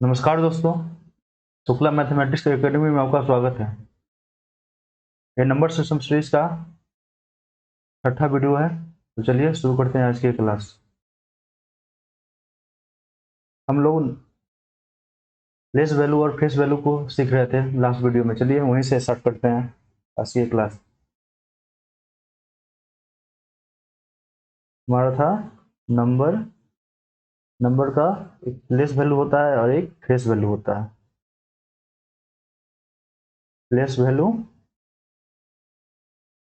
नमस्कार दोस्तों, Shukla mathematics academy में आपका स्वागत है। ये नंबर सिस्टम सीरीज का छठा वीडियो है। तो चलिए शुरू करते हैं आज की क्लास। हम लोग प्लेस वैल्यू और फेस वैल्यू को सीख रहे थे लास्ट वीडियो में। चलिए वहीं से स्टार्ट करते हैं आज की क्लास। हमारा था नंबर नंबर का एक प्लेस वैल्यू होता है और एक फेस वैल्यू होता है। Place value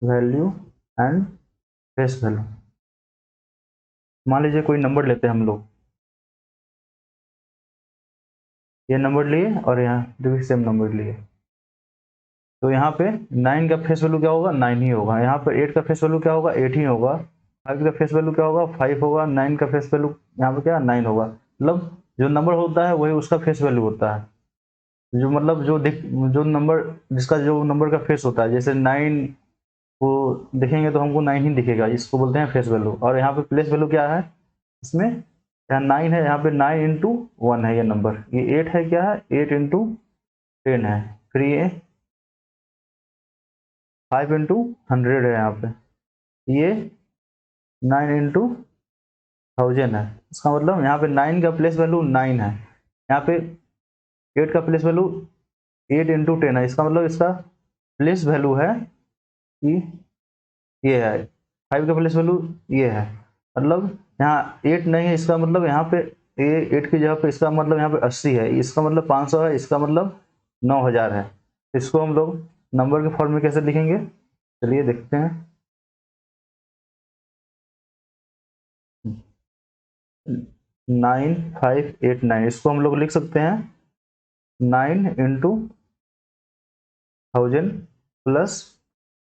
value and face value. मान लीजिए कोई नंबर लेते हैं हम लोग, ये नंबर लिए और यहाँ भी सेम नंबर लिए। तो यहाँ पे 9 का फेस वैल्यू क्या होगा? 9 ही होगा। यहाँ पर 8 का फेस वैल्यू क्या होगा? 8 ही होगा। 5 का फेस वैल्यू क्या होगा? 5 होगा। 9 का फेस वैल्यू यहाँ पे क्या? 9 होगा। मतलब जो नंबर होता है वही उसका फेस वैल्यू होता है। जो मतलब जो नंबर जिसका जो नंबर का फेस होता है, जैसे 9 को देखेंगे तो हमको 9 ही दिखेगा, इसको बोलते हैं फेस वैल्यू। और यहाँ पे प्लेस वैल्यू क्या है इसमें? यहाँ 9 है, यहाँ पे 9 इंटू 1 है ये नंबर। ये 8 है, क्या है? 8 इंटू 10 है। फिर ये 5 इंटू 100 है यहाँ पे। ये 9 इंटू 1000 है। इसका मतलब यहाँ पे 9 का प्लेस वैल्यू 9 है। यहाँ पे 8 का प्लेस वैल्यू 8 इंटू 10 है। इसका मतलब इसका प्लेस वैल्यू है कि ये है। 5 का प्लेस वैल्यू ये है। मतलब यहाँ 8 नहीं है, इसका मतलब यहाँ पे ये 8 की जगह पे इसका मतलब यहाँ पे 80 है। इसका मतलब 500 है, इसका मतलब 9000 है। इसको हम लोग नंबर के फॉर्म में कैसे लिखेंगे? चलिए देखते हैं। 9589, इसको हम लोग लिख सकते हैं 9 into 1000 plus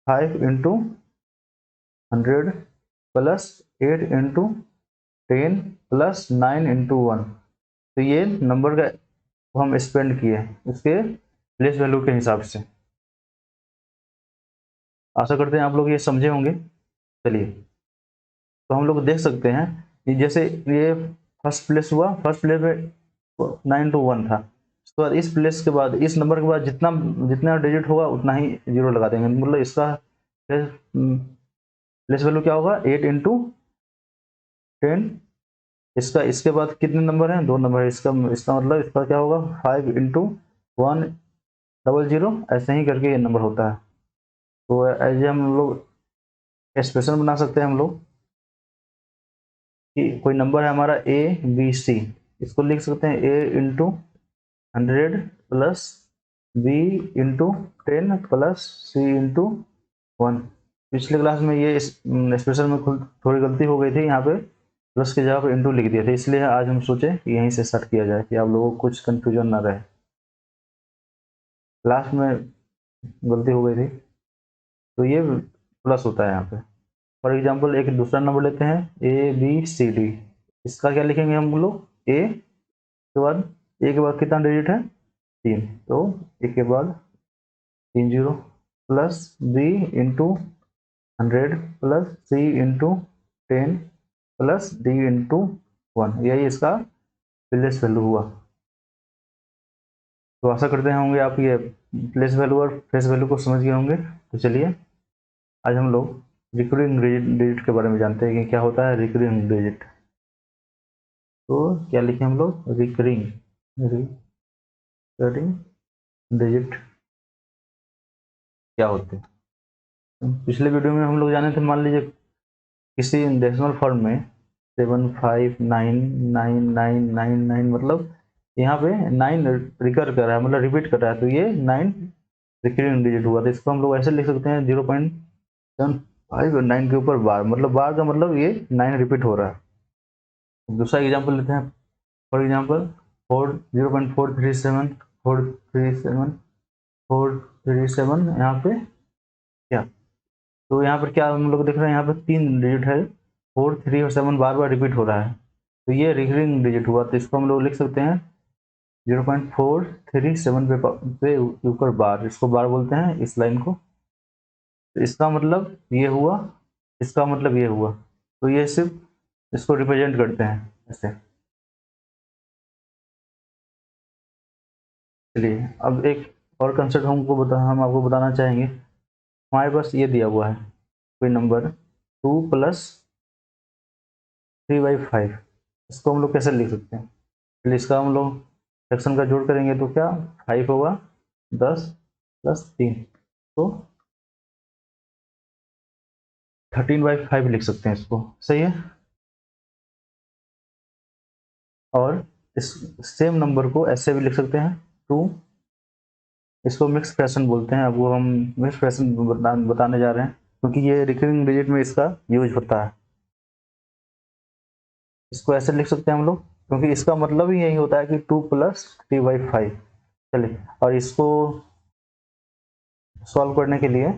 5 into 100 plus 8 into 10 plus 9 into 1। तो ये नंबर का हम स्पेंड किए उसके प्लेस वैल्यू के हिसाब से। आशा करते हैं आप लोग ये समझे होंगे। चलिए, तो हम लोग देख सकते हैं कि जैसे ये फर्स्ट प्लेस हुआ, फर्स्ट प्लेस में 9 टू 1 था। उसके बाद इस प्लेस के बाद, इस नंबर के बाद जितना जितना डिजिट होगा उतना ही जीरो लगा देंगे। मतलब इसका प्लेस वैल्यू क्या होगा? 8 इंटू 10। इसका इसके बाद कितने नंबर हैं? 2 नंबर है। इसका इसका मतलब इसका क्या होगा? 5 इंटू 100। ऐसे ही करके ये नंबर होता है। तो ऐसे हम लोग एक्सप्रेशन बना सकते हैं हम लोग कि कोई नंबर है हमारा ए बी सी। इसको लिख सकते हैं A into 100 plus B into 10 plus C into 1। पिछले क्लास में ये एक्सप्रेशन में थोड़ी गलती हो गई थी, यहाँ पे प्लस की जगह पे इंटू लिख दिए थे। इसलिए आज हम सोचे कि यहीं से स्टार्ट किया जाए कि आप लोगों को कुछ कंफ्यूजन ना रहे। लास्ट में गलती हो गई थी, तो ये प्लस होता है यहाँ पे। फॉर एग्जाम्पल एक दूसरा नंबर लेते हैं ए बी सी डी। इसका क्या लिखेंगे हम लोग? ए के बाद, ए के बाद कितना डिजिट है? 3। तो ए के बाद 3 zero plus B into 100 plus C into 10 plus D into 1। यही इसका प्लेस वैल्यू हुआ। तो आशा करते होंगे आप ये प्लेस वैल्यू और फेस वैल्यू को समझ गए होंगे। तो चलिए आज हम लोग रिकरिंग डिजिट के बारे में जानते हैं कि क्या होता है रिकरिंग डिजिट। तो क्या लिखे हम लोग? रिकरिंग रिकरिंग डिजिट क्या होते हैं? तो पिछले वीडियो में हम लोग जाने थे, मान लीजिए किसी डेसिमल फॉर्म में 7599999, मतलब यहाँ पे 9 रिकर कर रहा है, मतलब रिपीट कर रहा है। तो ये 9 रिकरिंग डिजिट हुआ। तो इसको हम लोग ऐसे लिख सकते हैं 0.75 और 9 के ऊपर बार, मतलब बार का मतलब ये 9 रिपीट हो रहा है। दूसरा एग्जाम्पल लेते हैं। फॉर एग्जाम्पल 0.437 यहाँ पे क्या? तो यहाँ पर क्या हम लोग देख रहे हैं? यहाँ पे 3 डिजिट है, 4 3 और 7 बार बार रिपीट हो रहा है। तो ये रिकरिंग डिजिट हुआ। तो इसको हम लोग लिख सकते हैं 0.437 पे ऊपर बार, इसको बार बोलते हैं इस लाइन को। तो इसका मतलब ये हुआ, इसका मतलब ये हुआ। तो ये सिर्फ इसको रिप्रेजेंट करते हैं ऐसे। चलिए अब एक और कंसेप्ट हम आपको बताना चाहेंगे। हमारे पास ये दिया हुआ है कोई नंबर 2 + 3/5, इसको हम लोग कैसे लिख सकते हैं? चलिए इसका हम लोग फ्रैक्शन का जोड़ करेंगे तो क्या 5 होगा, 10 + 3 तो 13/5 लिख सकते हैं इसको, सही है। और इस सेम नंबर को ऐसे भी लिख सकते हैं 2, इसको मिक्स फ्रैक्शन बोलते हैं। अब वो हम मिक्स फ्रैक्शन बताने जा रहे हैं क्योंकि ये रिकरिंग डिजिट में इसका यूज होता है। इसको ऐसे लिख सकते हैं हम लोग क्योंकि इसका मतलब ही यही होता है कि 2 + 3/5। चलिए और इसको सॉल्व करने के लिए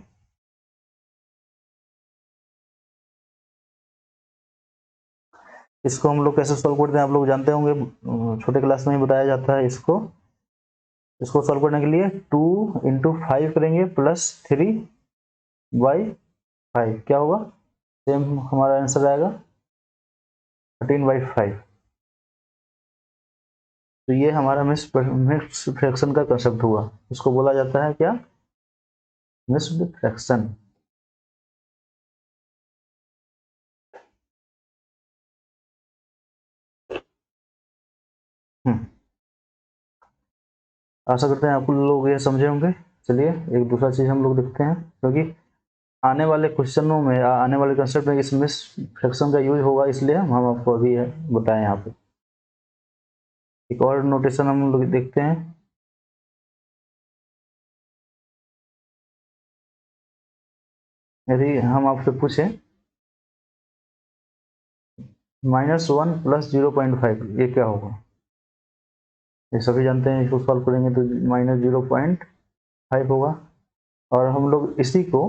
इसको हम लोग कैसे सॉल्व करते हैं आप लोग जानते होंगे, छोटे क्लास में ही बताया जाता है। इसको सॉल्व करने के लिए 2 × 5 करेंगे +3/5 क्या होगा, सेम हमारा आंसर आएगा 13/5। तो ये हमारा मिक्स फ्रैक्शन का कंसेप्ट हुआ, इसको बोला जाता है क्या, मिक्स्ड फ्रैक्शन। आशा करते हैं आप लोग ये समझे होंगे। चलिए एक दूसरा चीज हम लोग देखते हैं क्योंकि आने वाले क्वेश्चनों में आने वाले कंसेप्ट में इस मिक्स्ड फ्रैक्शन का यूज होगा, इसलिए हम आपको अभी बताएं। यहाँ पे एक और नोटेशन हम लोग देखते हैं। यदि हम आपसे पूछें -1 + 0.5 ये क्या होगा, ये सभी जानते हैं। इसको सॉल्व करेंगे तो -0.5 होगा और हम लोग इसी को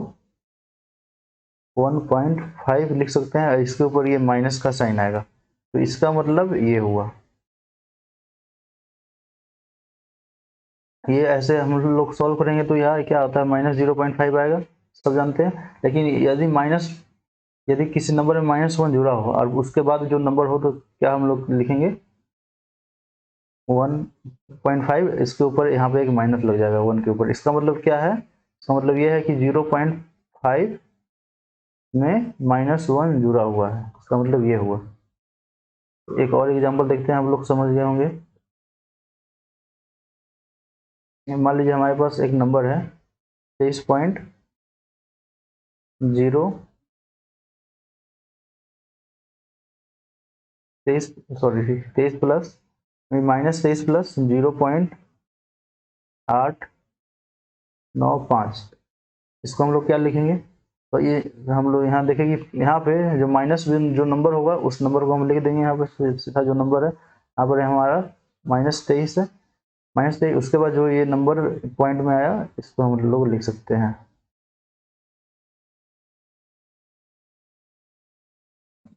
1.5 लिख सकते हैं और इसके ऊपर ये माइनस का साइन आएगा, तो इसका मतलब ये हुआ। ये ऐसे हम लोग सॉल्व करेंगे तो यार क्या होता है -0.5 आएगा, सब जानते हैं। लेकिन यदि किसी नंबर में -1 जुड़ा हो और उसके बाद जो नंबर हो तो क्या हम लोग लिखेंगे 1.5, इसके ऊपर यहाँ पे एक माइनस लग जाएगा 1 के ऊपर। इसका मतलब क्या है, इसका मतलब ये है कि 0.5 में -1 जुड़ा हुआ है, इसका मतलब ये हुआ। एक और एग्जांपल देखते हैं, आप लोग समझ गए होंगे। मान लीजिए हमारे पास एक नंबर है 23 प्लस -23 + 0.895, इसको हम लोग क्या लिखेंगे। तो ये हम लोग यहाँ देखेंगे, यहाँ पे जो माइनस जो नंबर होगा उस नंबर को हम लिख देंगे यहाँ पे सीधा, जो नंबर है यहाँ पर हमारा -23 है। -23 उसके बाद जो ये नंबर पॉइंट में आया इसको हम लोग लिख सकते हैं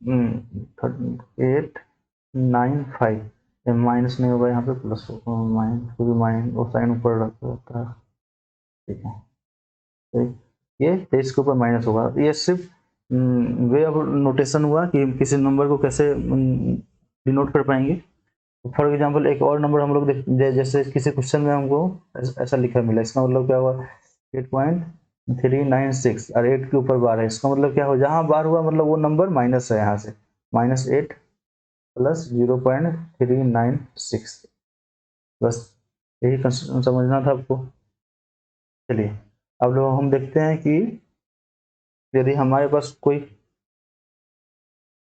3895। माइनस नहीं होगा यहाँ पे, प्लस माइनस, क्योंकि माइनस वो साइन ऊपर रहता है। ठीक है, तो ये 23 के ऊपर माइनस होगा। ये सिर्फ वे ऑफ नोटेशन हुआ कि किसी नंबर को कैसे डिनोट कर पाएंगे। फॉर एग्जांपल एक और नंबर हम लोग जैसे किसी क्वेश्चन में हमको ऐसा लिखा मिला, इसका मतलब क्या हुआ 8.396 और 8 के ऊपर बार है, इसका मतलब क्या हो, जहाँ बार हुआ मतलब वो नंबर माइनस है, यहाँ से -8 + 0.396, बस यही समझना था आपको। चलिए अब लोग हम देखते हैं कि यदि हमारे पास कोई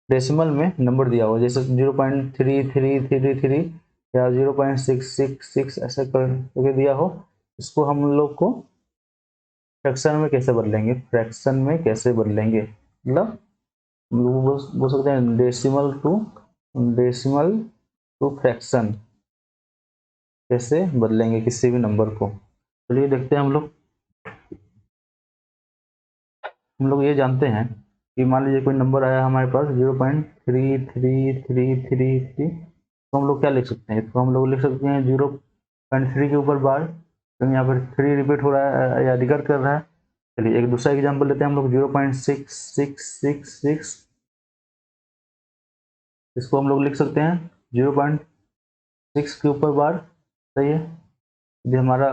डेसिमल में नंबर दिया हो, जैसे 0.3333 या 0.666 ऐसा करके दिया हो, इसको हम लोग को फ्रैक्शन में कैसे बदलेंगे, मतलब बोल सकते हैं डेसिमल टू फ्रैक्शन कैसे बदलेंगे किसी भी नंबर को। चलिए देखते हैं। हम लोग ये जानते हैं कि मान लीजिए कोई नंबर आया हमारे पास 0.3333, तो हम लोग क्या लिख सकते हैं, इसको हम लोग लिख सकते हैं 0.3 के ऊपर बार, तो यहाँ पर 3 रिपीट हो रहा है या रिकर्ट कर रहा है। चलिए एक दूसरा एग्जांपल लेते हैं हम लोग 0.6666, इसको हम लोग लिख सकते हैं 0.6 के ऊपर बार, सही है। यदि हमारा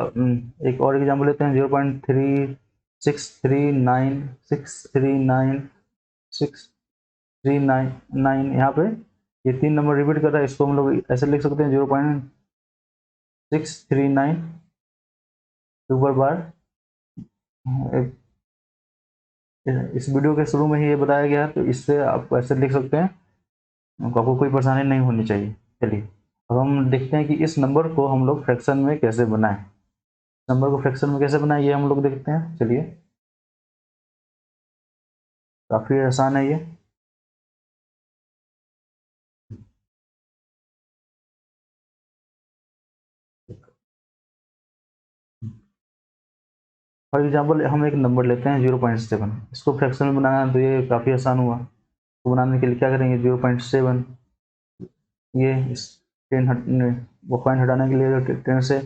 एक और एग्जाम्पल लेते हैं 0.3639 यहाँ पे ये 3 नंबर रिपीट कर रहा है, इसको हम लोग ऐसे लिख सकते हैं 0.639 सुपर बार। इस वीडियो के शुरू में ही ये बताया गया है, तो इससे आप ऐसे लिख सकते हैं, आपको कोई परेशानी नहीं होनी चाहिए। चलिए अब हम देखते हैं कि इस नंबर को हम लोग फ्रैक्शन में कैसे बनाएं। नंबर को फ्रैक्शन में कैसे बनाएं ये हम लोग देखते हैं। चलिए काफ़ी आसान है ये। फॉर एग्जाम्पल हम एक नंबर लेते हैं 0.7, इसको फ्रैक्शन में बनाना है तो ये काफ़ी आसान हुआ। तो बनाने के लिए क्या करेंगे 0.7, ये इस 10 वो पॉइंट हटाने के लिए 10 से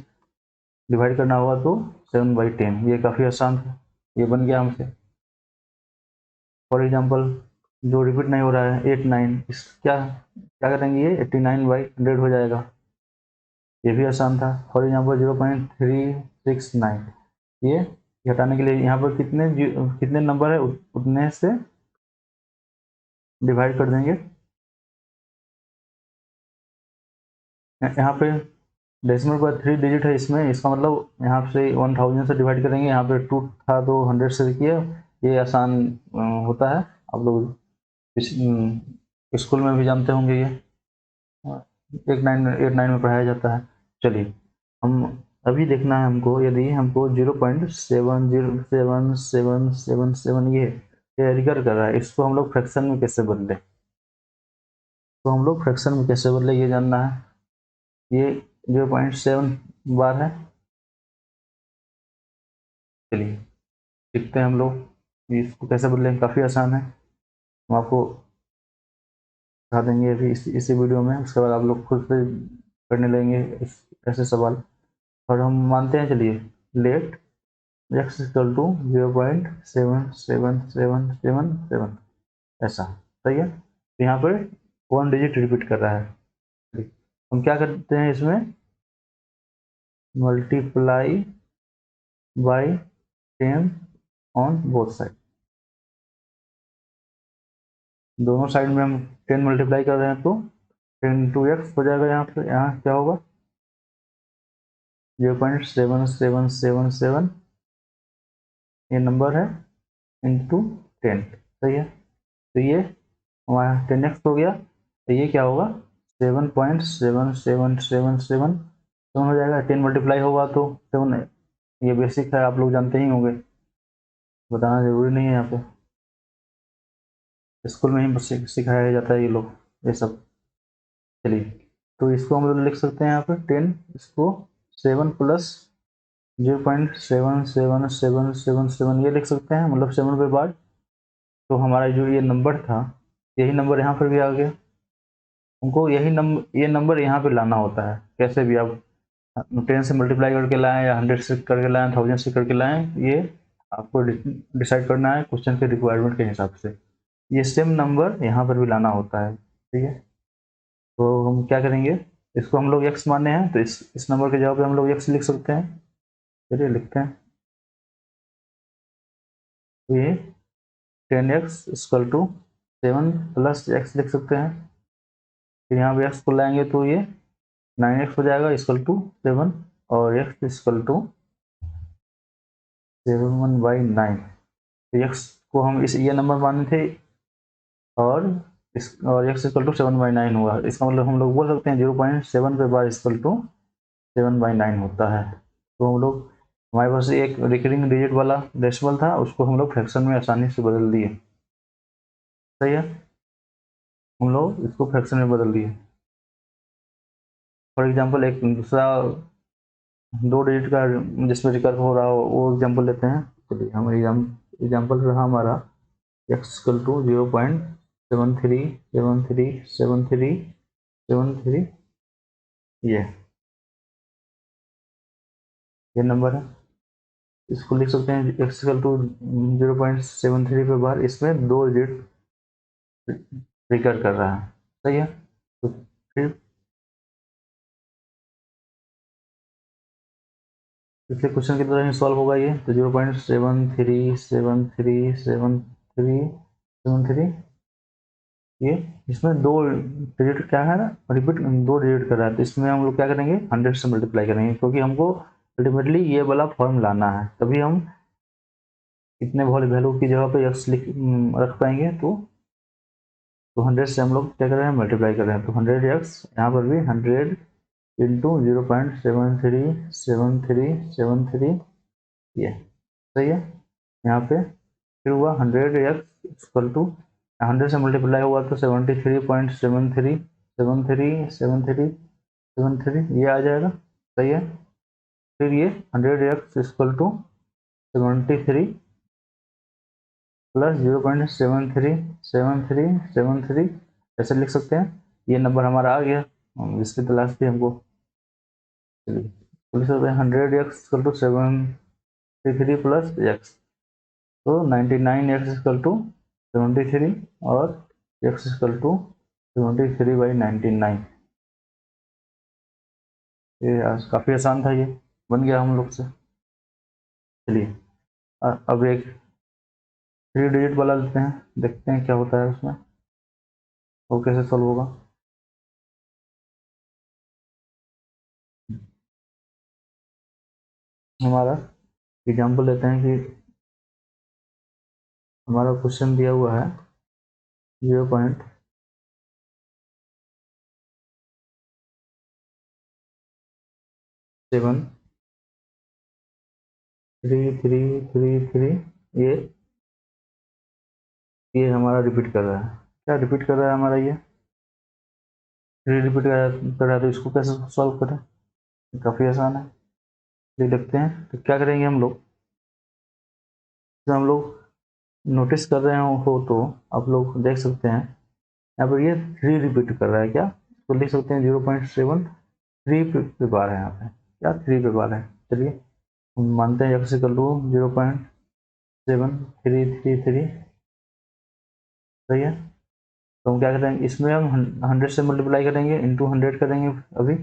डिवाइड करना होगा तो 7/10, ये काफ़ी आसान था, ये बन गया हमसे। फॉर एग्जाम्पल जो रिपीट नहीं हो रहा है 89, इस क्या क्या करेंगे ये 89/100 हो जाएगा, ये भी आसान था। फॉर एग्जाम्पल 0.369, ये हटाने के लिए यहाँ पर कितने नंबर है उतने से डिवाइड कर देंगे। यहाँ पे डेसिमल का 3 डिजिट है इसमें, इसका मतलब यहाँ से 1000 से डिवाइड करेंगे, यहाँ पे 2 था तो 100 से किया, ये आसान होता है। आप लोग स्कूल में भी जानते होंगे ये, 8 9 में पढ़ाया जाता है। चलिए हम अभी देखना है हमको, यदि हमको 0.70777 ये रिकर कर रहा है, इसको हम लोग फ्रैक्शन में कैसे बदले, तो हम लोग फ्रैक्शन में कैसे बदले ये जानना है। ये 0.7 बार है। चलिए सीखते हैं हम लोग इसको कैसे बदलें, काफ़ी आसान है, हम आपको सिखा देंगे अभी इसी वीडियो में। उसके बाद आप लोग खुद से करने लगेंगे ऐसे सवाल। और हम मानते हैं, चलिए लेट x इक्वल टू 0.77777, ऐसा सही है। तो यहाँ पर 1 डिजिट रिपीट कर रहा है, हम क्या करते हैं इसमें multiply by 10 on both side, दोनों साइड में हम 10 मल्टीप्लाई कर रहे हैं तो 10 हो जाएगा। यहाँ पे यहाँ क्या होगा 0.7777 ये नंबर है इंटू 10, सही है। तो ये हमारा 10x हो गया, तो ये क्या होगा 7.7777 हो जाएगा। 10 मल्टीप्लाई होगा तो 7, ये बेसिक है, आप लोग जानते ही होंगे, बताना जरूरी नहीं है यहाँ पे, स्कूल में ही बस सिखाया जाता है ये लोग ये सब। चलिए तो इसको हम लोग लिख सकते हैं यहाँ पे 10, इसको 7 प्लस 0.77777 ये लिख सकते हैं, मतलब 7 के बाद तो हमारा जो ये नंबर था, यही नंबर यहाँ पर भी आ गया। हमको ये नंबर यहाँ पे लाना होता है, कैसे भी आप 10 से मल्टीप्लाई करके लाएं या 100 से करके लाएं, 1000 से करके लाएं, ये आपको डिसाइड करना है क्वेश्चन के रिक्वायरमेंट के हिसाब से। ये सेम नंबर यहाँ पर भी लाना होता है, ठीक है। तो हम क्या करेंगे, इसको हम लोग x माने हैं तो इस नंबर के जगह पे हम लोग x लिख सकते हैं। चलिए लिखते हैं, तो ये 10x equal to 7 plus x लिख सकते हैं। फिर यहाँ पे x को लाएंगे तो ये 9x हो जाएगा इक्वल टू 7, और x इक्वल टू 7/9। तो x को हम इस ये नंबर माने थे, और और x इक्वल टू 7/9 हुआ, इसका मतलब हम लोग बोल सकते हैं 0.7 के बाद इक्वल टू 7/9 होता है। तो हम लोग हमारे पास एक रिकरिंग डिजिट वाला डेसिमल था, उसको हम लोग फ्रैक्शन में आसानी से बदल दिए, सही है। हम लोग इसको फ्रैक्शन में बदल दिए। फॉर एग्जांपल एक दूसरा 2 डिजिट का जिसमें रिकर्व हो रहा हो वो एग्जांपल लेते हैं। चलिए हम एग्जांपल रहा हमारा x इक्वल टू 0.73737373, ये नंबर है। इसको लिख सकते हैं x इक्वल टू 0.73 पे बार, इसमें 2 डिजिट रिकर कर रहा है, सही है। तो फिर पिछले क्वेश्चन की तरह ही सॉल्व होगा ये। तो 0.73737373 ये इसमें दो डिजिट क्या है ना, रिपीट दो डिजिट कर रहा है, तो इसमें हम लोग क्या करेंगे 100 से मल्टीप्लाई करेंगे, क्योंकि हमको अल्टीमेटली ये वाला फॉर्म लाना है, तभी हम इतने वैल्यू की जगह पे x रख पाएंगे। तो 100 से हम लोग क्या कर रहे हैं, मल्टीप्लाई कर रहे हैं, तो 100x यहाँ पर भी 100 इंटू 0.737373 ये सही है। यहाँ पे फिर हुआ 100x इक्वल टू 100 से मल्टीप्लाई हुआ तो 73.737373 ये आ जाएगा, सही है। फिर ये 100x इक्वल टू 73 प्लस 0.737373 ऐसे लिख सकते हैं। ये नंबर हमारा आ गया जिसकी तलाश थी हमको। चलिए तो लिख सकते हैं 100x equal to 73 plus x, तो 99x इक्वल टू 73 और x इक्वल टू 73/99। ये काफ़ी आसान था, ये बन गया हम लोग से। चलिए अब एक 3 डिजिट वाला लेते हैं, देखते हैं क्या होता है उसमें, वो कैसे सॉल्व होगा। हमारा एग्जाम्पल लेते हैं कि हमारा क्वेश्चन दिया हुआ है 0.333 ये हमारा रिपीट कर रहा है। क्या रिपीट कर रहा है हमारा ये रिपीट कर रहा है, तो इसको कैसे सॉल्व करें, काफ़ी आसान है। ये देखते हैं तो क्या करेंगे हम लोग, जब हम लोग नोटिस कर रहे हो तो आप लोग देख सकते हैं यहाँ पर ये 3 रिपीट कर रहा है क्या, तो लिख सकते हैं 0.73 पे बार है यहाँ पे, क्या 3 पे बार है। चलिए हम मानते हैं x इक्वल टू 0.7333 सही है। तो हम क्या करेंगे, इसमें हम 100 से मल्टीप्लाई करेंगे, इंटू 100 करेंगे अभी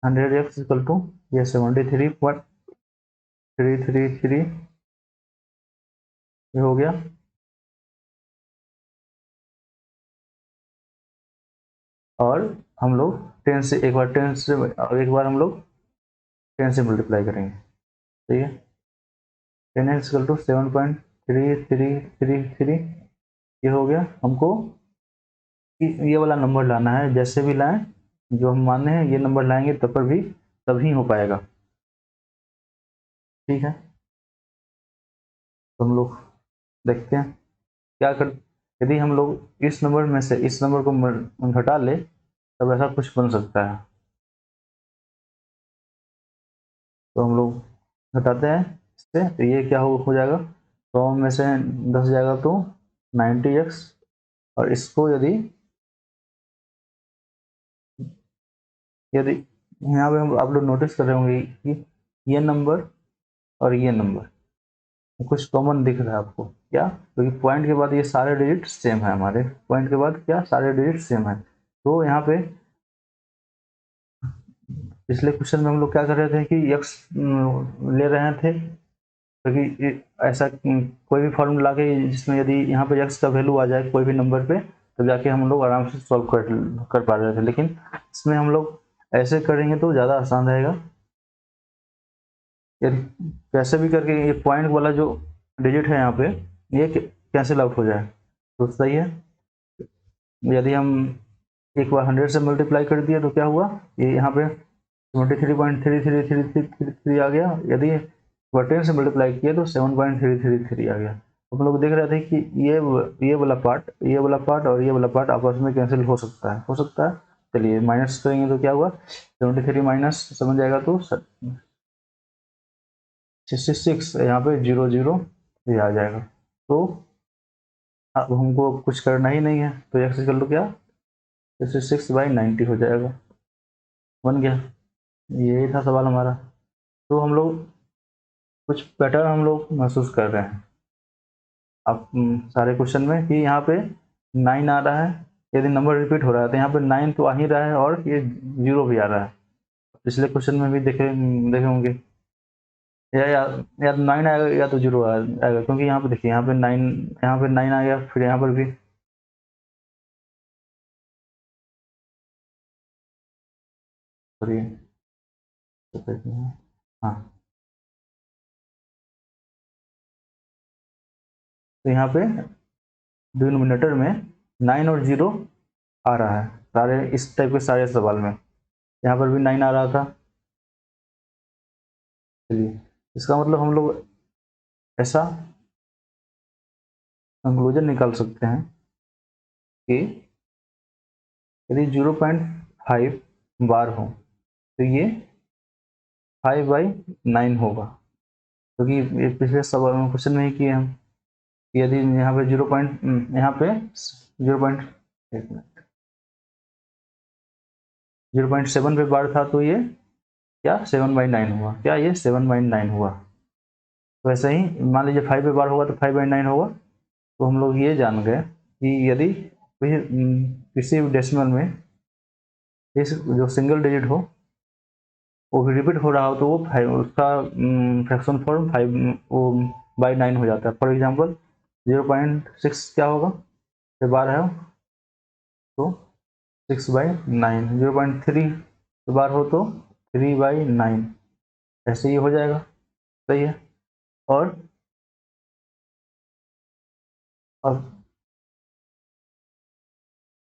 100x इक्वल टू ये 73.333 ये हो गया। और हम लोग 10 से एक बार 10 से और एक बार हम लोग 10 से मल्टीप्लाई करेंगे, ठीक है। 10x इक्वल टू 7.3333 ये हो गया। हमको ये वाला नंबर लाना है, जैसे भी लाएं जो हम माने हैं ये नंबर लाएंगे तब पर भी तभी हो पाएगा, ठीक है। तो हम लोग देखते हैं क्या कर, यदि हम लोग इस नंबर में से इस नंबर को घटा ले तब ऐसा कुछ बन सकता है। तो हम लोग घटाते हैं इससे, तो ये क्या हो जाएगा, 100 में से 10 जाएगा तो 90x, और इसको यदि यदि यहाँ पे आप लोग नोटिस कर रहे होंगे कि ये नंबर और ये नंबर कुछ कॉमन दिख रहा है आपको, क्या, क्योंकि पॉइंट के बाद ये सारे डिजिट सेम है, हमारे पॉइंट के बाद क्या सारे डिजिट सेम है। तो यहाँ पे पिछले क्वेश्चन में हम लोग क्या कर रहे थे कि x ले रहे थे, क्योंकि ऐसा कोई भी फॉर्मूला के जिसमें यदि यहाँ पे x का वैल्यू आ जाए कोई भी नंबर पे तो जाके हम लोग आराम से सॉल्व कर पा रहे थे, लेकिन इसमें हम लोग ऐसे करेंगे तो ज़्यादा आसान रहेगा। यदि कैसे भी करके ये पॉइंट वाला जो डिजिट है यहाँ पे ये कैंसिल आउट हो जाए तो सही है। यदि हम एक बार 100 से मल्टीप्लाई कर दिया तो क्या हुआ, ये यहाँ पे 23.3333 आ गया, यदि 10 से मल्टीप्लाई किया तो 7.333 आ गया। हम लोग देख रहे थे कि ये वाला पार्ट और ये वाला पार्ट आपस में कैंसिल हो सकता है, चलिए माइनस करेंगे तो क्या हुआ, 73 माइनस 7 जाएगा तो 66, यहाँ पे 00 ये आ जाएगा। तो अब हमको कुछ करना ही नहीं है, तो एक्स इक्वल टू क्या 66/90 हो जाएगा, बन गया। यही था सवाल हमारा। तो हम लोग कुछ पैटर्न हम लोग महसूस कर रहे हैं अब सारे क्वेश्चन में कि यहाँ पे 9 आ रहा है, यदि नंबर रिपीट हो रहा है तो यहाँ पे 9 तो आ ही रहा है और ये 0 भी आ रहा है। पिछले क्वेश्चन में भी देखे देखे होंगे। या तो 9 आएगा या तो 0 आएगा, क्योंकि यहाँ पे देखिए, यहाँ पे 9 आ गया, फिर यहाँ पर भी सॉरी, हाँ, तो यहाँ पे डिनोमिनेटर में 9 और 0 आ रहा है सारे इस टाइप के सारे सवाल में। यहाँ पर भी 9 आ रहा था। चलिए, इसका मतलब हम लोग ऐसा कंक्लूजन निकाल सकते हैं कि यदि 0.5 बार हो तो ये 5/9 होगा, क्योंकि ये पिछले सवाल में क्वेश्चन में ही किए हम। यदि यहाँ पे 0.7 पे बार था तो ये क्या 7/9 हुआ, क्या ये 7/9 हुआ। तो वैसे ही मान लीजिए 5 पे बार होगा तो 5/9 होगा। तो हम लोग ये जान गए कि यदि किसी डेसिमल में इस जो सिंगल डिजिट हो वो रिपीट हो रहा हो तो वो 5 उसका फ्रैक्शन फॉर्म 5/9 हो जाता है। फॉर एग्जांपल 0.6 क्या होगा, ये बार है तो 6/9, 0.3 बार हो तो 3/9, ऐसे ही हो जाएगा। सही है। और अब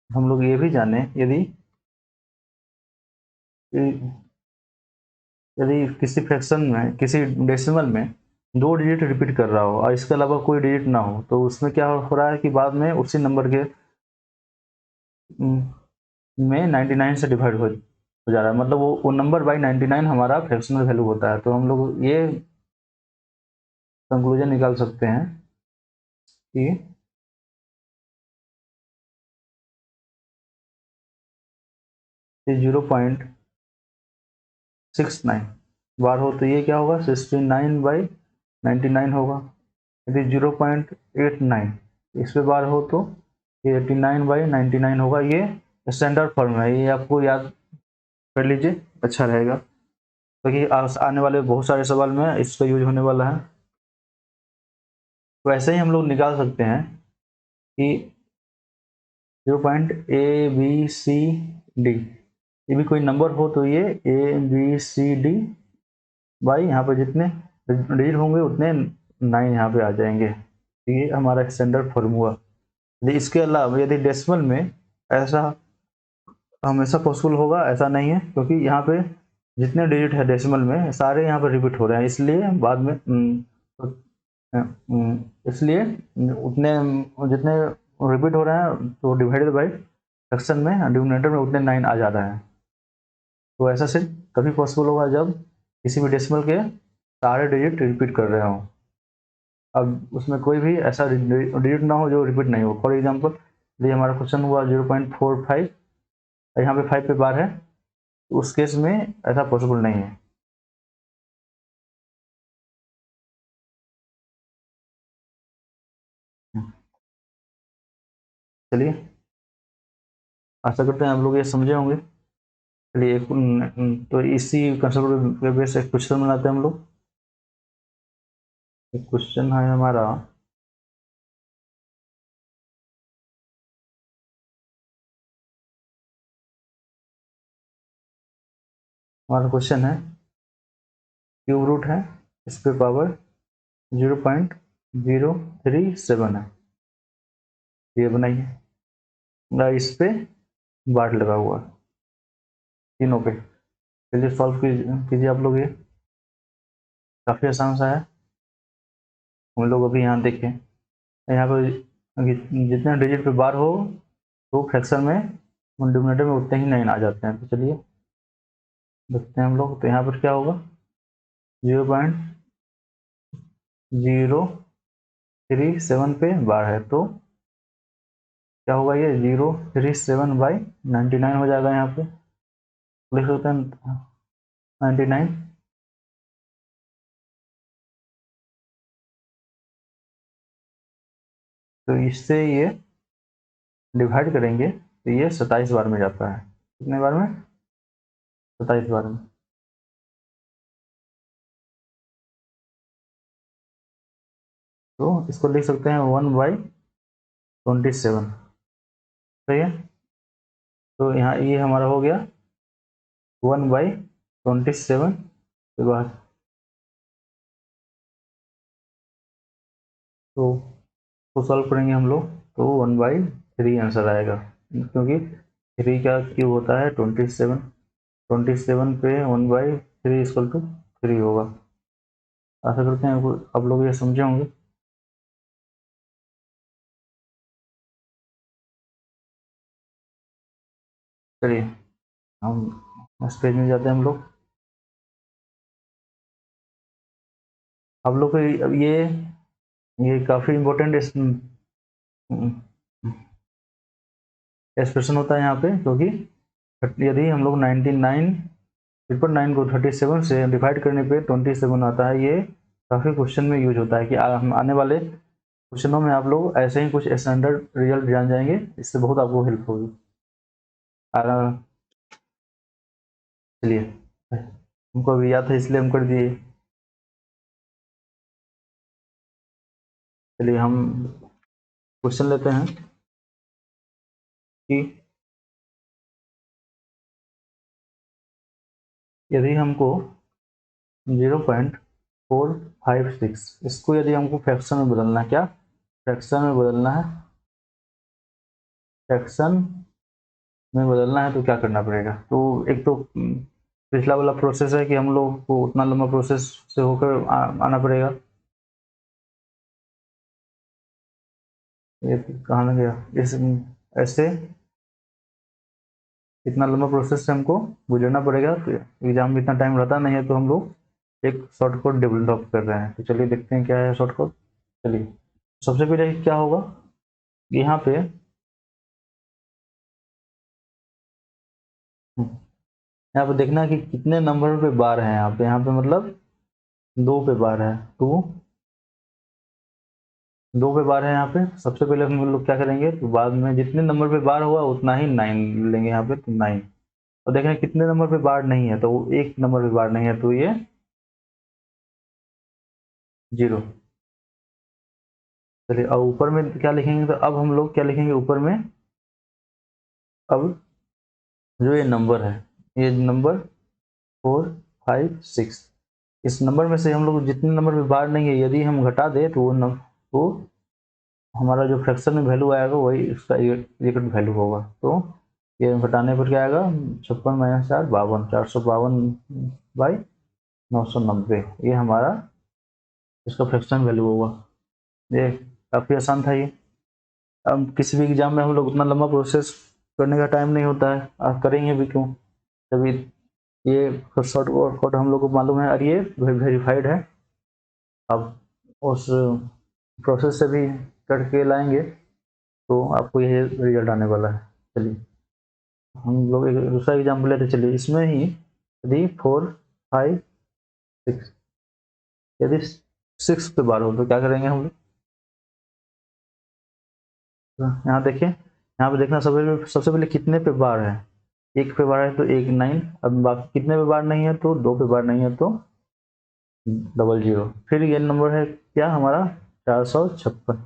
हम लोग ये भी जाने, यदि यदि किसी फ्रैक्शन में, किसी डेसिमल में 2 डिजिट रिपीट कर रहा हो और इसके अलावा कोई डिजिट ना हो, तो उसमें क्या हो रहा है कि बाद में उसी नंबर के में 99 से डिवाइड हो जा रहा है, मतलब वो नंबर बाई 99 हमारा फ्रैक्शनल वैल्यू होता है। तो हम लोग ये कंक्लूजन निकाल सकते हैं कि 0.69 बार हो तो ये क्या होगा, 69/99 होगा। यदि 0.89 इस पे बार हो तो ये 89/99 होगा। ये स्टैंडर्ड फॉर्म है, ये आपको याद कर लीजिए, अच्छा रहेगा, क्योंकि आने वाले बहुत सारे सवाल में इसका यूज होने वाला है। तो ऐसे ही हम लोग निकाल सकते हैं कि 0.ABCD ये भी कोई नंबर हो तो ये ABCD बाई यहाँ पर जितने डिजिट होंगे उतने 9 यहाँ पे आ जाएंगे। ये हमारा स्टैंडर्ड फॉर्म हुआ। यदि इसके अलावा यदि डेसिमल में ऐसा हमेशा पॉसिबल होगा, ऐसा नहीं है, क्योंकि यहाँ पे जितने डिजिट है डेसिमल में सारे यहाँ पर रिपीट हो रहे हैं, इसलिए बाद में इसलिए उतने जितने रिपीट हो रहे हैं तो डिवाइडेड बाई फ्रैक्शन में डिनोमिनेटर में उतने 9 आ जा रहे हैं। तो ऐसा सिर्फ तभी पॉसिबल होगा जब किसी भी डेसिमल के सारे डिजिट रिपीट कर रहे हों। अब उसमें कोई भी ऐसा डिजिट ना हो जो रिपीट नहीं हो। फॉर एग्जांपल ये हमारा क्वेश्चन हुआ 0.45, यहाँ पे 5 पे बार है, तो उस केस में ऐसा पॉसिबल नहीं है। चलिए, आशा करते हैं आप लोग ये समझे होंगे। चलिए तो इसी कंसेप्ट के बेस एक क्वेश्चन बनाते हैं हम लोग। एक क्वेश्चन है हमारा, क्वेश्चन है क्यूब रूट है, इस पे पावर 0.037 है, ये बनाइए। इस पे बार लगा हुआ तीनों पे। चलिए सॉल्व कीजिए आप लोग, ये काफ़ी आसान सा है। हम लोग अभी यहाँ देखें, यहाँ पर जितने डिजिट पे बार हो तो फ्रैक्शन में डिनोमिनेटर में उतने ही 9 आ जाते हैं। तो चलिए देखते हैं हम लोग, तो यहाँ पर क्या होगा, 0.037 पे बार है तो क्या होगा, ये 0.37/99 हो जाएगा। यहाँ पे लिख सकते हैं 99। तो इससे ये डिवाइड करेंगे तो ये 27 बार में जाता है। कितने बार में, 27 बार में। तो इसको लिख सकते हैं 1/27, सही है। तो यहाँ ये हमारा हो गया 1/27 के बाद, तो सॉल्व करेंगे हम लोग तो 1/3 आंसर आएगा, क्योंकि 3 का क्यूब होता है 27, 27 पे 1/3 इक्वल टू 3 होगा। आशा करते हैं आप लोग ये समझे होंगे। चलिए हम नेक्स्ट पेज में जाते हैं हम लोग। आप लोग को ये काफ़ी इम्पोर्टेंट एक्सप्रेशन होता है यहाँ पे, क्योंकि यदि हम लोग 9 को 37 से डिवाइड करने पे 27 आता है, ये काफ़ी क्वेश्चन में यूज होता है कि हम आने वाले क्वेश्चनों में आप लोग ऐसे ही कुछ स्टैंडर्ड रिजल्ट जान जाएंगे, इससे बहुत आपको हेल्प होगी। चलिए हमको अभी याद था इसलिए हम कर दिए। चलिए हम क्वेश्चन लेते हैं कि यदि हमको 0.456 इसको यदि हमको फ्रैक्शन में बदलना है, क्या फ्रैक्शन में बदलना है, फ्रैक्शन में बदलना है तो क्या करना पड़ेगा। तो एक तो पिछला वाला प्रोसेस है कि हम लोग को उतना लंबा प्रोसेस से होकर आना पड़ेगा। ये कहाँ गया, इस ऐसे इतना लंबा प्रोसेस से हमको गुजरना पड़ेगा, तो एग्जाम में इतना टाइम रहता नहीं है, तो हम लोग एक शॉर्टकट डेवलप कर रहे हैं। तो चलिए देखते हैं क्या है शॉर्टकट। चलिए सबसे पहले क्या होगा, यहाँ पे यहाँ पे देखना है कि कितने नंबर पे बार है। यहाँ पे मतलब 2 पे बार है, 2 पे बार है यहाँ पे। सबसे पहले हम लोग क्या करेंगे, तो बाद में जितने नंबर पे बार होगा उतना ही 9 लेंगे यहाँ पे, तो 9। और देखें कितने नंबर पे बार नहीं है, तो एक नंबर पे बार नहीं है, तो ये 0। चलिए अब ऊपर में क्या लिखेंगे, तो अब हम लोग क्या लिखेंगे ऊपर में, अब जो ये नंबर है, ये नंबर 4, 5, 6, इस नंबर में से हम लोग जितने नंबर पे बार नहीं है यदि हम घटा दें तो वो हमारा जो फ्रैक्शन में वैल्यू आएगा वही इसका एग्जैक्ट वैल्यू होगा। तो ये घटाने पर क्या आएगा, 56 - 4 52, 452/990, ये हमारा इसका फ्रैक्शन वैल्यू होगा। ये काफ़ी आसान था ये। अब किसी भी एग्जाम में हम लोग उतना लंबा प्रोसेस करने का टाइम नहीं होता है, आप करेंगे भी क्यों, तभी ये शॉर्ट कट हम लोग को मालूम है और ये वेरीफाइड है। अब उस प्रोसेस से भी करके लाएंगे तो आपको ये रिजल्ट आने वाला है। चलिए हम लोग एक दूसरा एग्जाम्पल लेते, चलिए इसमें ही यदि 4, 5, 6, यदि 6 पे बार हो तो क्या करेंगे हम लोग, यहाँ देखिए, यहाँ पे देखना सबसे पहले कितने पे बार है, 1 पे बार है तो 1 9, अब बाकी कितने पे बार नहीं है, तो 2 पे बार नहीं है तो 00। फिर ये नंबर है क्या हमारा 456,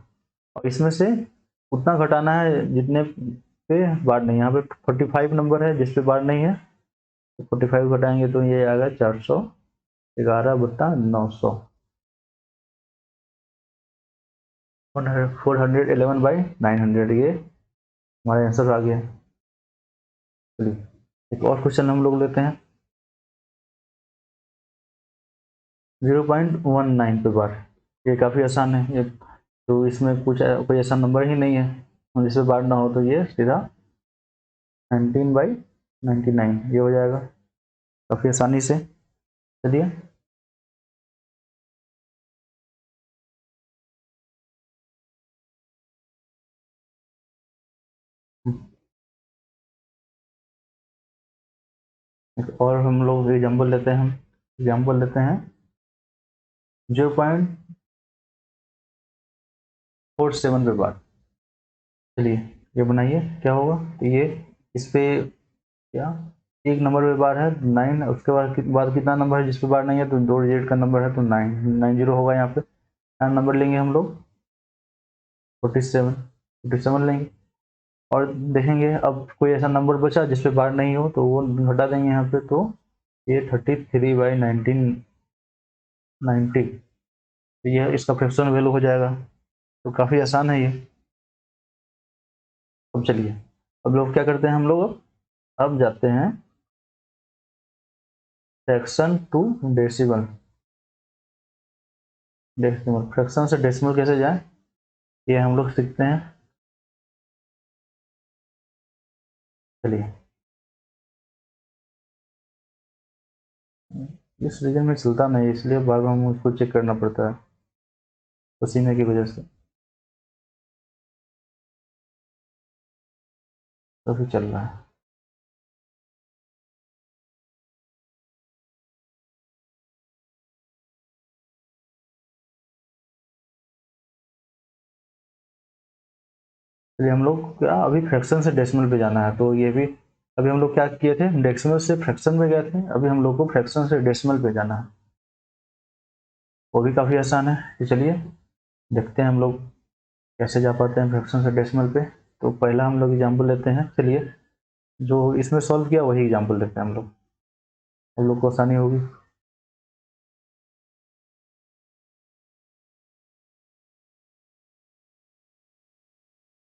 और इसमें से उतना घटाना है जितने पे बार नहीं है। यहाँ पे 45 नंबर है जिस पे बार नहीं है, तो 45 घटाएंगे तो ये आएगा 411/900, 411/900, ये हमारा आंसर आ गया। चलिए एक और क्वेश्चन हम लोग लेते हैं, 0.19 पे बार, ये काफ़ी आसान है ये, तो इसमें कुछ कोई ऐसा नंबर ही नहीं है जिसपे बार ना हो, तो ये सीधा 19/99 ये हो जाएगा काफ़ी आसानी से। चलिए एक और हम लोग एग्जाम्पल लेते हैं, 0.47 पे बार। चलिए ये बनाइए क्या होगा, तो ये इस पे क्या एक नंबर पे बार है 9, उसके बाद कितना नंबर है जिस पे बार नहीं है, तो 2 डिजिट का नंबर है तो 990 होगा यहाँ पे। यहाँ नंबर लेंगे हम लोग 47 लेंगे और देखेंगे अब कोई ऐसा नंबर बचा जिस पे बार नहीं हो तो वो घटा देंगे यहाँ पे, तो ये 33/1990, तो यह इसका फ्रैक्शन वैल्यू हो जाएगा। तो काफ़ी आसान है ये। अब चलिए, अब लोग क्या करते हैं हम लोग, अब जाते हैं fraction to decimal. Decimal fraction से डेसिमल कैसे जाए ये हम लोग सीखते हैं। चलिए, इस रीजन में चलता नहीं इसलिए बार बार हम उसको चेक करना पड़ता है पसीने की वजह से, तो फिर चल रहा है। चलिए हम लोग क्या अभी फ्रैक्शन से डेसिमल पे जाना है, तो ये भी अभी हम लोग क्या किए थे, डेसिमल से फ्रैक्शन में गए थे, अभी हम लोग को फ्रैक्शन से डेसिमल पे जाना है। वो भी काफ़ी आसान है, तो चलिए देखते हैं हम लोग कैसे जा पाते हैं फ्रैक्शन से डेसिमल पे। तो पहला हम लोग एग्जाम्पल लेते हैं, चलिए जो इसमें सॉल्व किया वही एग्जाम्पल लेते हैं हम लोग को आसानी होगी।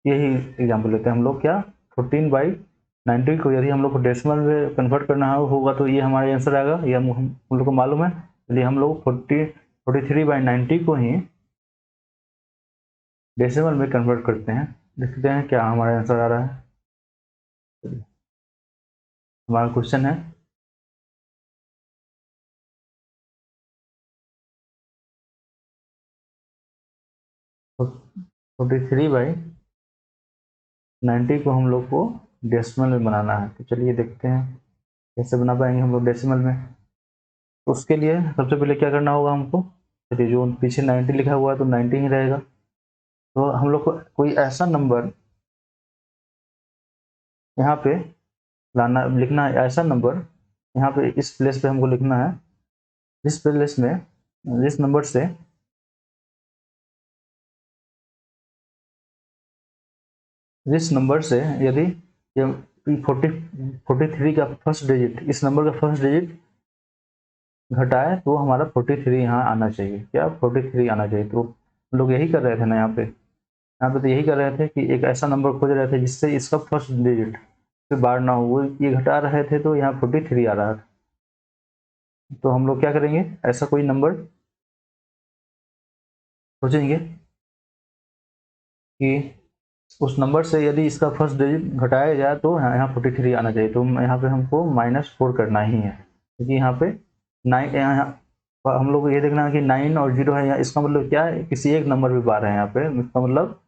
यही एग्जाम्पल लेते हैं हम लोग, क्या 14/90 को यदि हम लोग को डेसिमल में कन्वर्ट करना होगा तो ये हमारा आंसर आएगा, ये हम लोग को मालूम है। इसलिए हम लोग 43/90 को ही डेसिमल में कन्वर्ट करते हैं, देखते हैं क्या हमारा आंसर आ रहा है। हमारा क्वेश्चन है 43/90 को हम लोग को डेसिमल में बनाना है, तो चलिए देखते हैं कैसे बना पाएंगे हम लोग डेसिमल में। तो उसके लिए सबसे पहले क्या करना होगा हमको, चलिए जो पीछे 90 लिखा हुआ है तो 90 ही रहेगा। तो हम लोग को कोई ऐसा नंबर यहाँ पे लाना, लिखना है ऐसा नंबर यहाँ पे, इस प्लेस पे हमको लिखना है, जिस प्लेस में जिस नंबर से यदि ये 43 का फर्स्ट डिजिट, इस नंबर का फर्स्ट डिजिट घटाए तो हमारा 43 यहाँ आना चाहिए, क्या 43 आना चाहिए। तो हम लोग यही कर रहे थे ना यहाँ पे तो यही कर रहे थे कि एक ऐसा नंबर खोज रहे थे जिससे इसका फर्स्ट डिजिट पे बार ना हो, वो ये घटा रहे थे तो यहाँ 43 आ रहा था। तो हम लोग क्या करेंगे, ऐसा कोई नंबर सोचेंगे कि उस नंबर से यदि इसका फर्स्ट डिजिट घटाया जाए तो यहाँ 43 आना चाहिए। तो यहाँ पे हमको -4 करना ही है, क्योंकि यहाँ पे 9 यहाँ हम लोग को ये देखना है कि 9 और 0 है यहाँ, इसका मतलब क्या है, किसी एक नंबर पे बार है यहाँ पे, इसका मतलब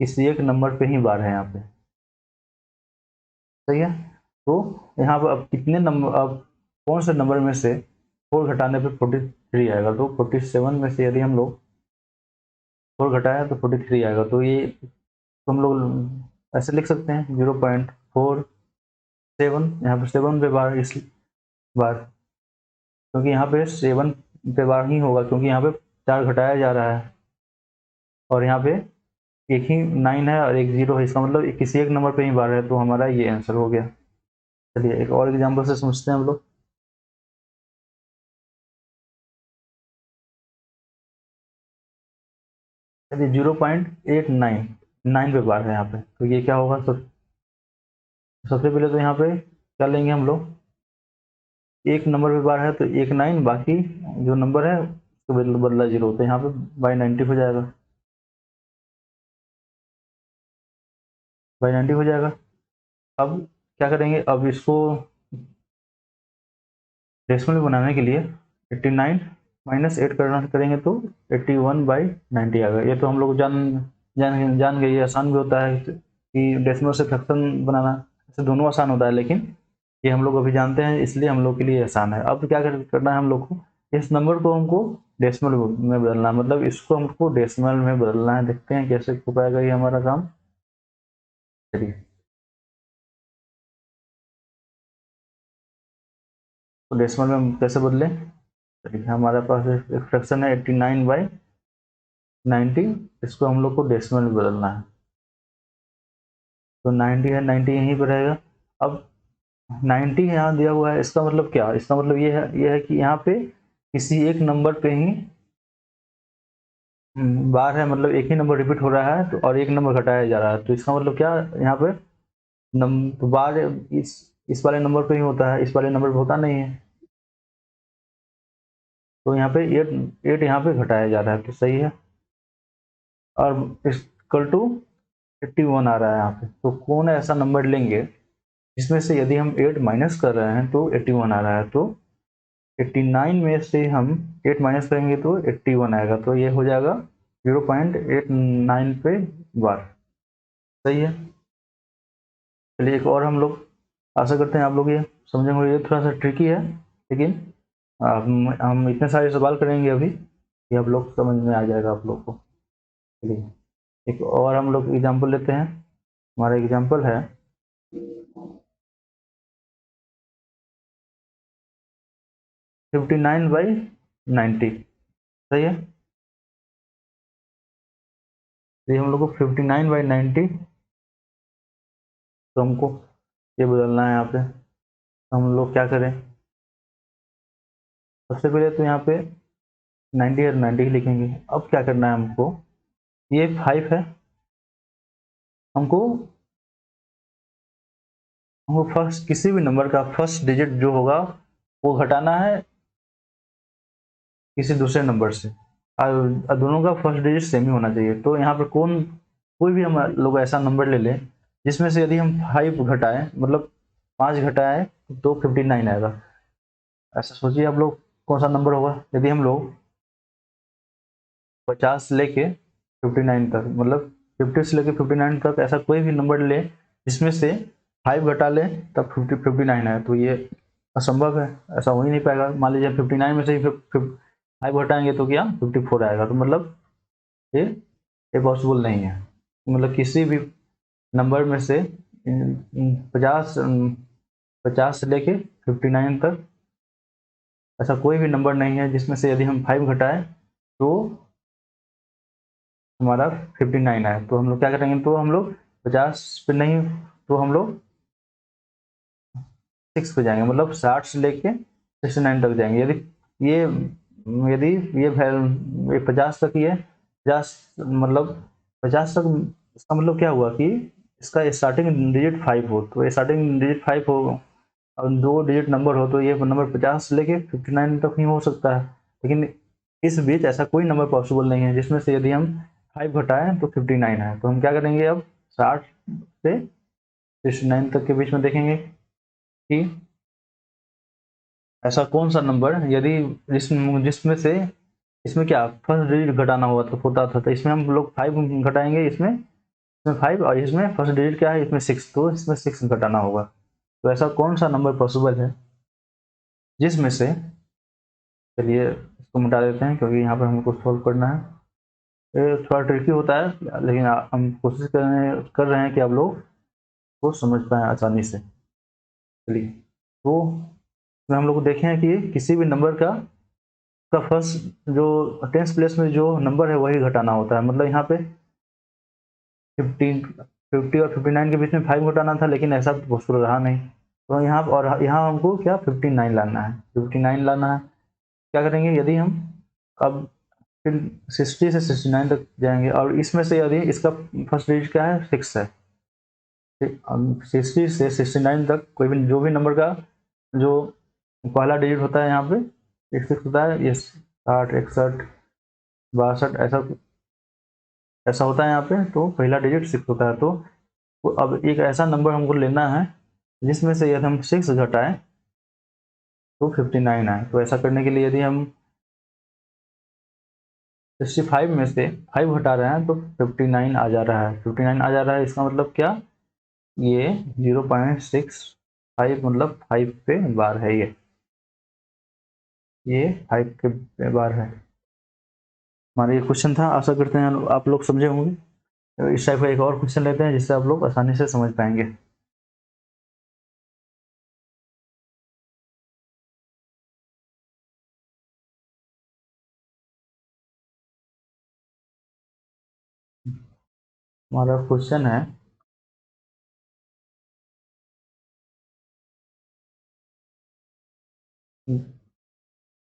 किसी एक नंबर पे ही बार है यहाँ पे, सही है। तो यहाँ पर अब कितने नंबर, अब कौन से नंबर में से 4 घटाने पे 43 आएगा, तो 47 में से यदि हम लोग 4 घटाया तो 43 आएगा। तो ये तो हम लोग ऐसे लिख सकते हैं 0.47, यहाँ पे 7 पे बार, इस बार क्योंकि यहाँ पे 7 पे बार ही होगा, क्योंकि यहाँ पे 4 घटाया जा रहा है और यहाँ पे एक ही 9 है और एक 0 है, इसका मतलब किसी एक नंबर पे ही बार है, तो हमारा ये आंसर हो गया। चलिए एक और एग्जाम्पल से समझते हैं हम लोग। चलिए 0.899 पे बार है यहाँ पे, तो ये क्या होगा, सबसे पहले तो यहाँ पे क्या लेंगे हम लोग, एक नंबर पे बार है तो एक 9, बाकी जो नंबर है उसको बदला 0, तो यहाँ पे बाई 90 हो जाएगा, बाई 90 हो जाएगा। अब क्या करेंगे, अब इसको डेसिमल में बनाने के लिए 89 -8 करना करेंगे तो 81/90 आएगा। ये तो हम लोग जान गए, ये आसान भी होता है कि डेसिमल से फ्रैक्शन बनाना, ऐसे दोनों आसान होता है, लेकिन ये हम लोग अभी जानते हैं इसलिए हम लोग के लिए आसान है। अब क्या करना है हम लोग को, इस नंबर को हमको डेसिमल में बदलना है, मतलब इसको हमको डेसिमल में बदलना है। देखते हैं कैसे हो पाएगा ये हमारा काम। चलिए, तो डेसिमल में हम कैसे बदलें। चलिए हमारे पास एक फ्रैक्शन है 89/90, 90, इसको हम लोग को डेसिमल में बदलना है। तो 90 है, 90 यहीं पर रहेगा। अब 90 यहाँ दिया हुआ है, इसका मतलब क्या, इसका मतलब ये है कि यहाँ पे किसी एक नंबर पे ही बार है, मतलब एक ही नंबर रिपीट हो रहा है, तो और एक नंबर घटाया जा रहा है, तो इसका मतलब क्या यहाँ पे तो बार इस वाले नंबर पे ही होता है, इस वाले नंबर पे होता नहीं है। तो यहाँ पे एट एट यहाँ पे घटाया जा रहा है, तो सही है। और इक्वल टू 81 आ रहा है यहाँ पे, तो कौन ऐसा नंबर लेंगे जिसमें से यदि हम 8 माइनस कर रहे हैं तो 81 आ रहा है। तो 89 में से हम 8 माइनस करेंगे तो 81 आएगा, तो ये हो जाएगा 0.89 पे बार। सही है। चलिए एक और हम लोग, आशा करते हैं आप लोग ये समझे होंगे। ये थोड़ा सा ट्रिकी है, लेकिन हम इतने सारे सवाल करेंगे अभी कि आप लोग समझ में आ जाएगा आप लोग को। चलिए एक और हम लोग एग्जाम्पल लेते हैं। हमारा एग्जाम्पल है 59/90। सही है। ये हम लोग को 59/90, तो हमको ये बदलना है यहाँ पे। तो हम लोग क्या करें, सबसे पहले तो यहाँ पे 90 और 90 लिखेंगे। अब क्या करना है हमको, ये 5 है, हमको हमको फर्स्ट किसी भी नंबर का फर्स्ट डिजिट जो होगा वो घटाना है किसी दूसरे नंबर से, और दोनों का फर्स्ट डिजिट सेम ही होना चाहिए। तो यहाँ पर कोई भी हम लोग ऐसा नंबर ले लें जिसमें से यदि हम 5 घटाएं, मतलब 5 घटाएं, तो 59 आएगा। ऐसा सोचिए आप लोग कौन सा नंबर होगा यदि हम लोग 50 से लेके 59 तक, मतलब 50 से लेके 59 तक ऐसा कोई भी नंबर ले जिसमें से 5 घटा लें तब 59 आए, तो ये असंभव है, ऐसा हो ही नहीं पाएगा। मान लीजिए 59 में से ही 5 घटाएंगे तो क्या 54 आएगा, तो मतलब ये पॉसिबल नहीं है। मतलब किसी भी नंबर में से 50 50 से लेके 59 तक ऐसा कोई भी नंबर नहीं है जिसमें से यदि हम 5 घटाएं तो हमारा 59 आए। तो हम लोग क्या करेंगे, तो हम लोग 50 पे नहीं, तो हम लोग 6 पे जाएंगे, मतलब 60 से लेके 69 तक जाएंगे। ये यदि ये 50 तक ही है, 50 मतलब 50 तक, इसका मतलब क्या हुआ कि इसका स्टार्टिंग डिजिट 5 हो, तो स्टार्टिंग डिजिट 5 हो और 2 डिजिट नंबर हो, तो ये नंबर 50 से लेके 59 तक ही हो सकता है। लेकिन इस बीच ऐसा कोई नंबर पॉसिबल नहीं है जिसमें से यदि हम 5 घटाएं तो 59 है। तो हम क्या करेंगे, अब 60 से 69 तक के बीच में देखेंगे कि ऐसा कौन सा नंबर यदि जिसमें से इसमें क्या फर्स्ट डिजिट घटाना हुआ तो होता था, तो इसमें हम लोग 5 घटाएंगे, इसमें 5, और इसमें फर्स्ट डिजिट क्या है, इसमें 6, तो इसमें 6 घटाना होगा। तो ऐसा कौन सा नंबर पॉसिबल है जिसमें से, चलिए इसको मिटा देते हैं क्योंकि यहाँ पर हमको सॉल्व करना है। ये थोड़ा ट्रिकी होता है, लेकिन हम कोशिश कर रहे हैं कि आप लोग को समझ पाए आसानी से। चलिए तो इसमें हम लोग देखें कि किसी भी नंबर का फर्स्ट जो 10th प्लेस में जो नंबर है वही घटाना होता है। मतलब यहाँ पे 15 50 और 59 के बीच में 5 घटाना था, लेकिन ऐसा पॉसिबल रहा नहीं। तो यहाँ और यहाँ हमको क्या 59 लाना है, 59 लाना है। क्या करेंगे, यदि हम अब फिर 60 से 69 तक जाएंगे, और इसमें से यदि इसका फर्स्ट डिजिट क्या है 6 है, 60 से 69 तक कोई भी जो भी नंबर का जो पहला डिजिट होता है यहाँ पे 6 होता है, ये 60 61 62 ऐसा ऐसा होता है यहाँ पे, तो पहला डिजिट 6 होता है। तो अब एक ऐसा नंबर हमको लेना है जिसमें से यदि हम 6 घटाएं तो 59 आए। तो ऐसा करने के लिए यदि हम 65 में से 5 घटा रहे हैं तो 59 आ जा रहा है, 59 आ जा रहा है। इसका मतलब क्या, ये 0.65 मतलब 5 पे बार है, ये 5 के बार है। हमारा ये क्वेश्चन था, आशा करते हैं आप लोग समझे होंगे। इस टाइप का एक और क्वेश्चन लेते हैं जिससे आप लोग आसानी से समझ पाएंगे। हमारा क्वेश्चन है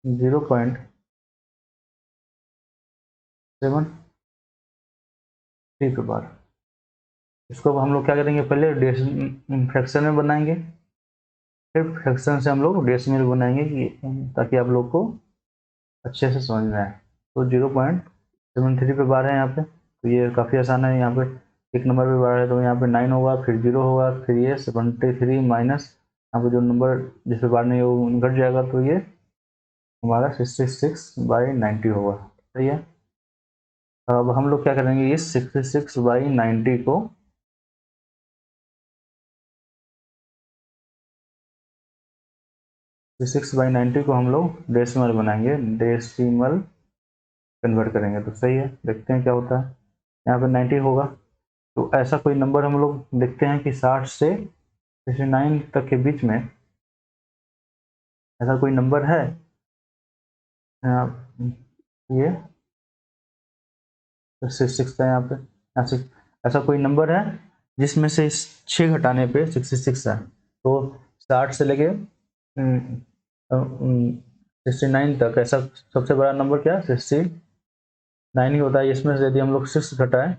0.73 के बार। इसको अब हम लोग क्या करेंगे, पहले फ्रैक्शन में बनाएंगे, फिर फ्रैक्शन से हम लोग डेसिमल बनाएंगे कि ताकि आप लोग को अच्छे से समझ में आए। तो 0.73 पे बार है यहाँ पे, तो ये काफ़ी आसान है। यहाँ पे एक नंबर पे बार है तो यहाँ पे 9 होगा, फिर 0 होगा, फिर ये 73 माइनस यहाँ पे जो नंबर जिस पे बार नहीं हो घट जाएगा, तो ये हमारा 66/90 होगा। सही है। अब हम लोग क्या करेंगे, इस 66/90 को 66/90 को हम लोग डेसिमल बनाएंगे, डेसिमल कन्वर्ट करेंगे। तो सही है, देखते हैं क्या होता है। यहाँ पे 90 होगा, तो ऐसा कोई नंबर हम लोग देखते हैं कि 60 से 69 तक के बीच में ऐसा कोई नंबर है। ये 66 है यहाँ पे, यहाँ से ऐसा कोई नंबर है जिसमें से 6 घटाने पे 66 है। तो 60 से लेके 69 तक ऐसा सबसे बड़ा नंबर क्या है, 69 ही होता है। इसमें से यदि हम लोग 6 घटाएं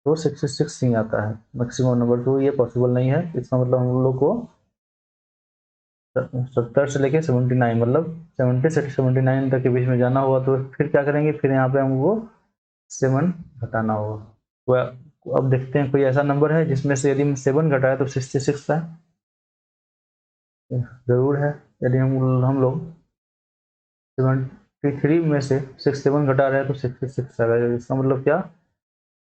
तो 66 ही आता है मैक्सिमम नंबर। तो ये पॉसिबल नहीं है, इसका मतलब हम लोग को 70 से लेके 79 मतलब 70 से 79 तक के बीच में जाना होगा। तो फिर क्या करेंगे, फिर यहाँ पे हमको 7 घटाना होगा। तो अब देखते हैं कोई ऐसा नंबर है जिसमें से यदि हम 7 घटाए तो 66 है, जरूर है। यदि हम लोग 73 में से 67 घटा रहे हैं तो 66 आएगा। इसका मतलब क्या,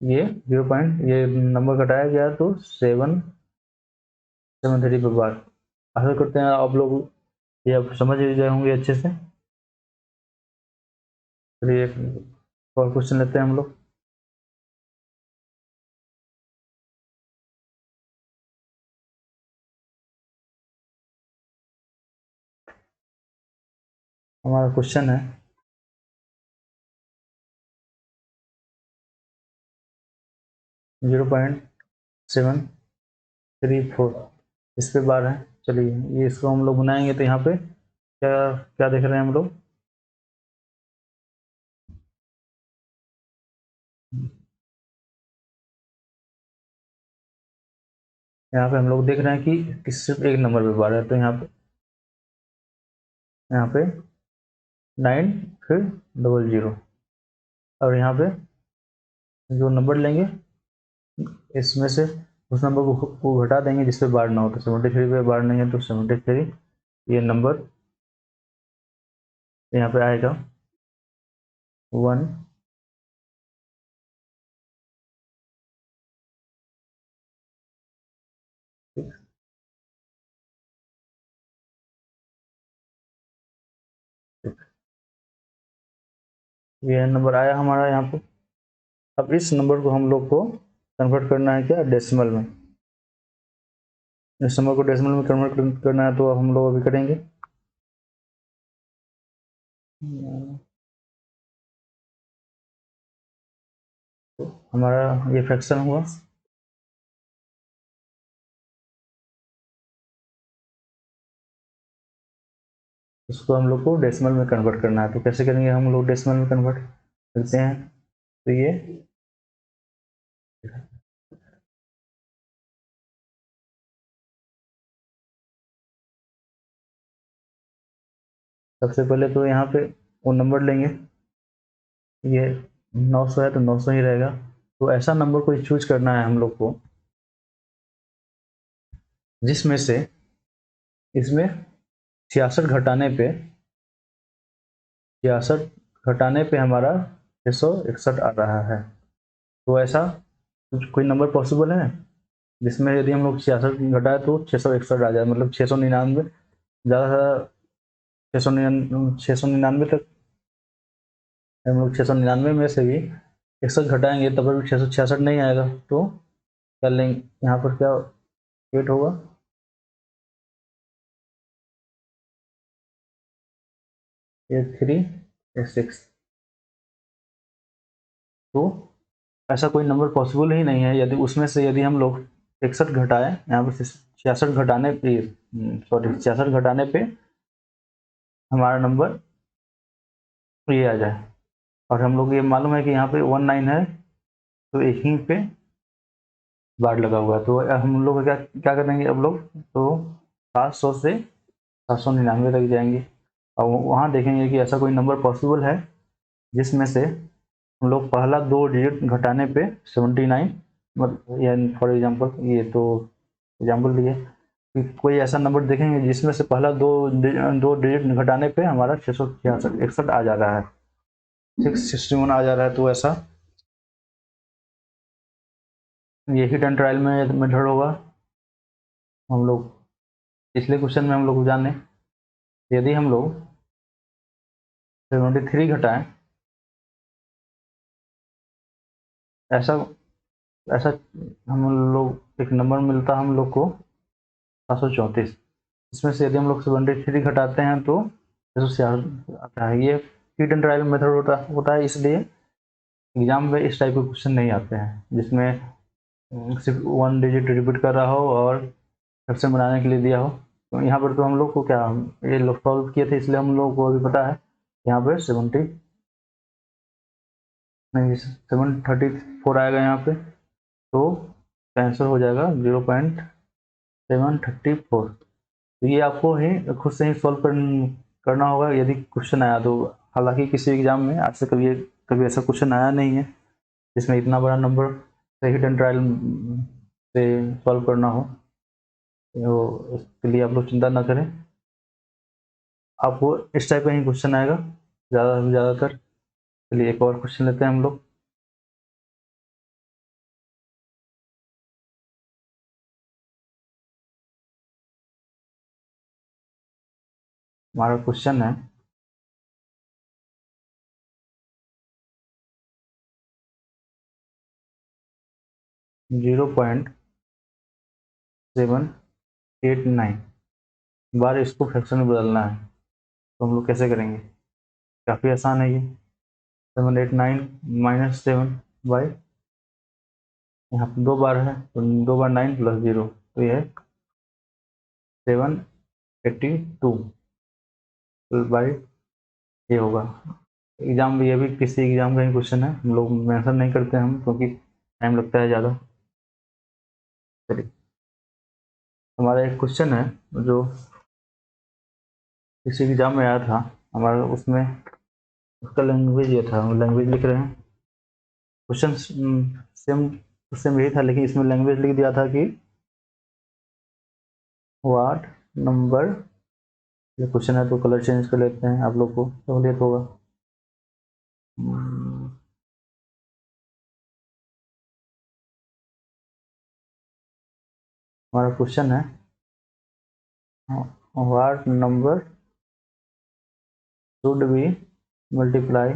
ये 0 ये नंबर घटाया गया तो 773 पे बार। आशा करते हैं आप लोग ये अब समझ गए होंगे अच्छे से। चलिए एक और क्वेश्चन लेते हैं हम लोग। हमारा क्वेश्चन है 0.734, इस पे बार है। चलिए ये इसको हम लोग बनाएंगे तो यहाँ पे क्या क्या देख रहे हैं हम लोग, यहाँ पे हम लोग देख रहे हैं कि सिर्फ एक नंबर पे बार है। तो यहाँ पे 9 फिर 00, और यहाँ पे जो नंबर लेंगे इसमें से उस नंबर को घटा देंगे जिस पे बार ना हो। तो 73 पे बार नहीं है तो 73 ये नंबर यहाँ पे आएगा 1। ये नंबर आया हमारा यहाँ पे। अब इस नंबर को हम लोग को कन्वर्ट करना है क्या, डेसिमल में। इस नंबर को डेसिमल में कन्वर्ट करना है तो हम लोग अभी करेंगे। तो हमारा ये फ्रैक्शन हुआ, इसको हम लोग को डेसिमल में कन्वर्ट करना है। तो कैसे करेंगे हम लोग डेसिमल में कन्वर्ट करते हैं, तो ये सबसे पहले तो यहाँ पे वो नंबर लेंगे, ये 900 है तो 900 ही रहेगा। तो ऐसा नंबर कोई चूज करना है हम लोग को जिसमें से इसमें 66 घटाने पे हमारा 661 आ रहा है। तो ऐसा कोई नंबर पॉसिबल है जिसमें यदि हम लोग 66 घटाए तो 661 आ जाए, मतलब 699, ज़्यादा से 699 तक। हम लोग 699 में से भी 61 घटाएंगे तब भी 666 नहीं आएगा। तो कर लेंगे, यहाँ पर क्या वेट होगा, 8386। तो ऐसा कोई नंबर पॉसिबल ही नहीं है। यदि उसमें से यदि हम लोग 61 घटाएं, यहाँ पर 66 घटाने पे, सॉरी 66 घटाने पे हमारा नंबर ये आ जाए, और हम लोग ये मालूम है कि यहाँ पे 19 है, तो एक ही पे बार लगा हुआ है। तो हम लोग क्या क्या करेंगे अब लोग, तो 700 से 799 तक जाएंगे, और वहाँ देखेंगे कि ऐसा कोई नंबर पॉसिबल है जिसमें से हम लोग पहला 2 डिजिट घटाने पे 79, मतलब या फॉर एग्जांपल ये तो एग्जांपल दिए कि कोई ऐसा नंबर देखेंगे जिसमें से पहला दो डिजिट घटाने पे हमारा 666 61 आ जा रहा है, 661 आ जा रहा है। तो ऐसा ये हिट एंड ट्रायल में मेथड होगा। हम लोग पिछले क्वेश्चन में हम लोग जाने, यदि हम लोग 73 घटाएं, ऐसा ऐसा हम लोग एक नंबर मिलता है हम लोग को 734। इसमें से यदि हम लोग 73 घटाते हैं तो 666 आता है। ये हिट एंड ट्रायल मेथड होता है, इसलिए एग्जाम में इस टाइप के क्वेश्चन नहीं आते हैं जिसमें सिर्फ 1 डिजिट रिपीट कर रहा हो और ऑप्शन बनाने के लिए दिया हो। तो यहाँ पर तो हम लोग को क्या, ये लोग सॉल्व किए थे इसलिए हम लोग को अभी पता है यहाँ पर 734 आएगा यहाँ पे, तो आंसर हो जाएगा 0.734। तो ये आपको ही खुद से ही सॉल्व करना होगा यदि क्वेश्चन आया तो। हालांकि किसी एग्जाम में आज से कभी ऐसा क्वेश्चन आया नहीं है जिसमें इतना बड़ा नंबर से हिट एंड ट्रायल से सॉल्व करना हो, तो इसके लिए आप लोग चिंता ना करें, आपको इस टाइप का ही क्वेश्चन आएगा ज़्यादातर। चलिए एक और क्वेश्चन लेते हैं हम लोग। हमारा क्वेश्चन है 0.789 बार इसको फ्रैक्शन में बदलना है, तो हम लोग कैसे करेंगे? काफ़ी आसान है ये। 789 - 7 बाई, यहाँ पे 2 बार है तो 2 बार 9 + 0, तो ये है 782 बाई ये होगा। एग्जाम में ये भी किसी एग्जाम का ही क्वेश्चन है, हम लोग मेंशन नहीं करते हम क्योंकि टाइम लगता है ज़्यादा। चलिए हमारा एक क्वेश्चन है जो किसी एग्जाम में आया था हमारा, उसमें उसका लैंग्वेज ये था, लैंग्वेज लिख रहे हैं। क्वेश्चन सेम सेम यही था, लेकिन इसमें लैंग्वेज लिख दिया था कि वाट नंबर, ये क्वेश्चन है तो कलर चेंज कर लेते हैं, आप लोग को सहूलियत होगा। हमारा क्वेश्चन है what number should be multiply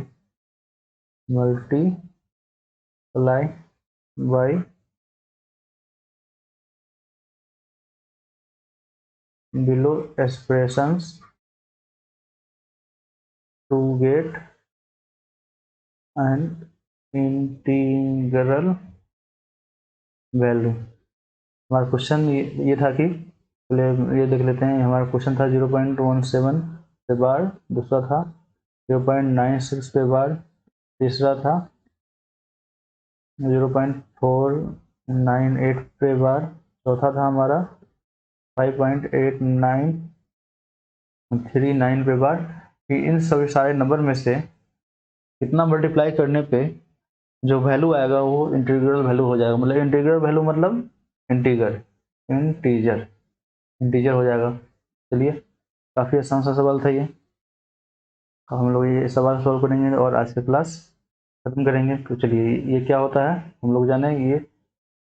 by below expressions to get an integral value. हमारा क्वेश्चन ये था कि पहले ये देख लेते हैं। हमारा क्वेश्चन था 0.17 पे बार, दूसरा था 0.96 पे बार, तीसरा था 0.498 पे बार, चौथा था हमारा 5.8939 पे बार। कि इन सभी सारे नंबर में से कितना मल्टीप्लाई करने पे जो वैल्यू आएगा वो इंटीग्रल वैल्यू हो जाएगा। मतलब इंटीग्रल वैल्यू मतलब इंटीगर इंटीजर इंटीजर हो जाएगा। चलिए काफ़ी आसान सा सवाल था ये, हम लोग ये सवाल सॉल्व करेंगे और आज की क्लास खत्म करेंगे। तो चलिए ये क्या होता है हम लोग जाने, ये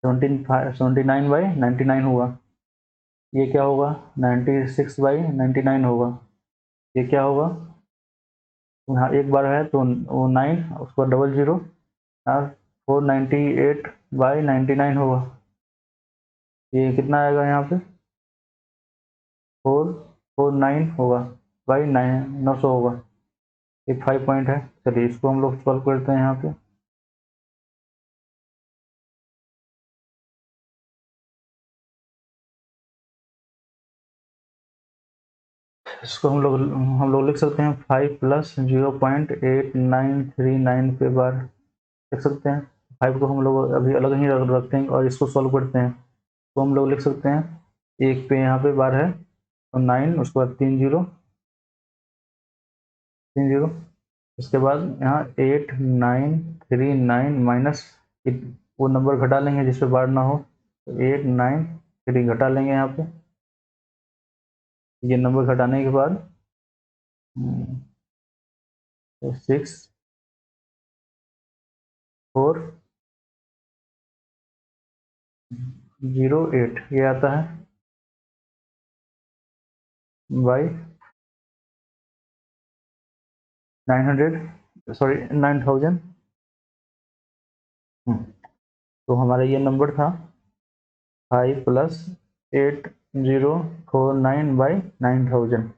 79/99 होगा। ये क्या होगा 96/99 होगा। ये क्या होगा, यहाँ एक बार है तो वो 9, उसका डबल 0, 498/99 होगा। ये कितना आएगा यहाँ पे 449 होगा बाई 900 होगा। ये 5 पॉइंट है। चलिए इसको हम लोग सॉल्व करते हैं यहाँ पे। इसको हम लोग लिख सकते हैं 5 प्लस 0.8939 पे बार लिख सकते हैं। 5 को हम लोग अभी अलग ही रखते हैं और इसको सॉल्व करते हैं, तो हम लोग लिख सकते हैं एक पे यहाँ पे बार है और 9, उसके बाद 3 0 3 0, उसके बाद यहाँ 8939 माइनस वो नंबर घटा लेंगे जिस पे बार ना हो, तो 893 घटा लेंगे यहाँ पे। ये नंबर घटाने के बाद 6 4 0 8 ये आता है बाई 900 सॉरी 9000। तो हमारा ये नंबर था 5 प्लस 8049 बाई 9000।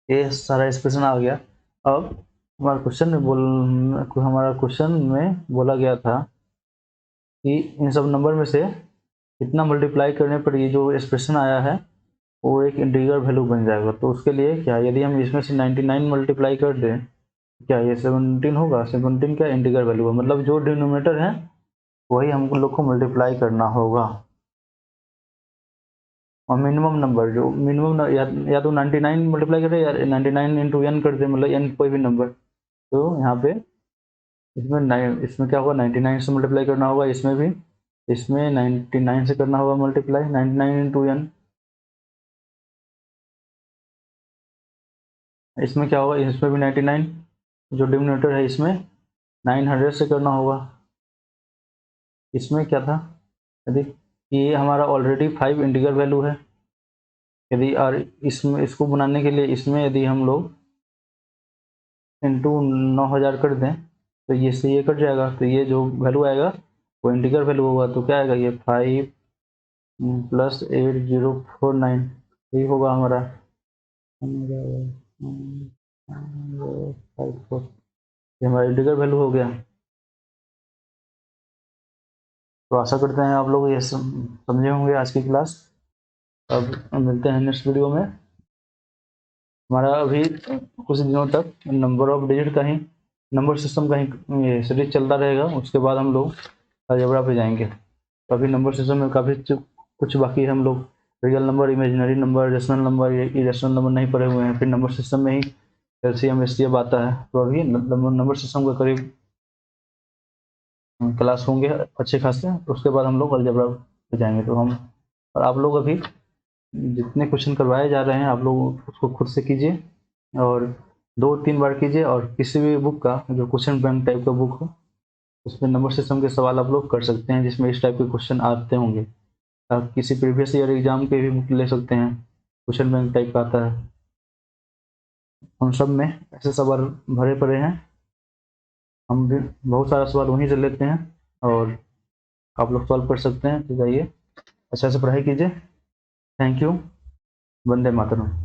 ये सारा एक्सप्रेशन आ गया। अब हमारा क्वेश्चन में बोला गया था कि इन सब नंबर में से कितना मल्टीप्लाई करने पर ये जो एक्सप्रेशन आया है वो एक इंटीजर वैल्यू बन जाएगा। तो उसके लिए क्या, यदि हम इसमें से 99 मल्टीप्लाई कर दें, क्या ये 17 होगा। 17 क्या इंटीजर वैल्यू है, मतलब जो डिनोमिनेटर है वही हम लोग को मल्टीप्लाई करना होगा। और मिनिमम नंबर जो मिनिमम या तो 99 मल्टीप्लाई करें या 99 इंटू n कर दे, मतलब n कोई भी नंबर। तो यहाँ पे इसमें क्या होगा, 99 से मल्टीप्लाई करना होगा, इसमें भी, इसमें 99 से करना होगा मल्टीप्लाई 99 इंटू n। इसमें क्या होगा, इसमें भी 99 जो डिनोमिनेटर है इसमें 900 से करना होगा। इसमें क्या था, यदि ये हमारा ऑलरेडी 5 इंटीजर वैल्यू है, यदि और इसमें इसको बनाने के लिए इसमें यदि हम लोग इंटू 9000 कर दें तो ये से ये कट जाएगा, तो ये जो वैल्यू आएगा वो इंटीजर वैल्यू होगा। तो क्या आएगा, ये 5 प्लस 8049 ये होगा हमारा 54, ये हमारा इंटीजर वैल्यू हो गया। तो आशा करते हैं आप लोग ये समझे होंगे आज की क्लास। अब मिलते हैं नेक्स्ट वीडियो में। हमारा अभी कुछ दिनों तक नंबर ऑफ डिजिट का ही, नंबर सिस्टम का ही ये सीरीज चलता रहेगा। उसके बाद हम लोग अलजेब्रा पे जाएंगे। तो अभी नंबर सिस्टम में काफ़ी कुछ बाकी है। हम लोग real number, imaginary number, rational number, irrational number नहीं पढ़े हुए हैं। फिर नंबर सिस्टम में ही एलसीएम एसटीएफ आता है। तो अभी नंबर सिस्टम का करीब क्लास होंगे अच्छे खासे, तो उसके बाद हम लोग अलजेब्रा पे जाएंगे। तो हम और आप लोग अभी जितने क्वेश्चन करवाए जा रहे हैं आप लोग उसको खुद से कीजिए और 2-3 बार कीजिए। और किसी भी बुक का जो क्वेश्चन बैंक टाइप का बुक हो उसमें नंबर सिस्टम के सवाल आप लोग कर सकते हैं जिसमें इस टाइप के क्वेश्चन आते होंगे। आप किसी प्रीवियस ईयर एग्जाम के भी बुक ले सकते हैं, क्वेश्चन बैंक टाइप का आता है। उन सब में ऐसे सवाल भरे पड़े हैं, हम भी बहुत सारा सवाल वहीं से लेते हैं और आप लोग सॉल्व कर सकते हैं। तो जाइए अच्छा से पढ़ाई कीजिए। Thank you. वंदे मातरम।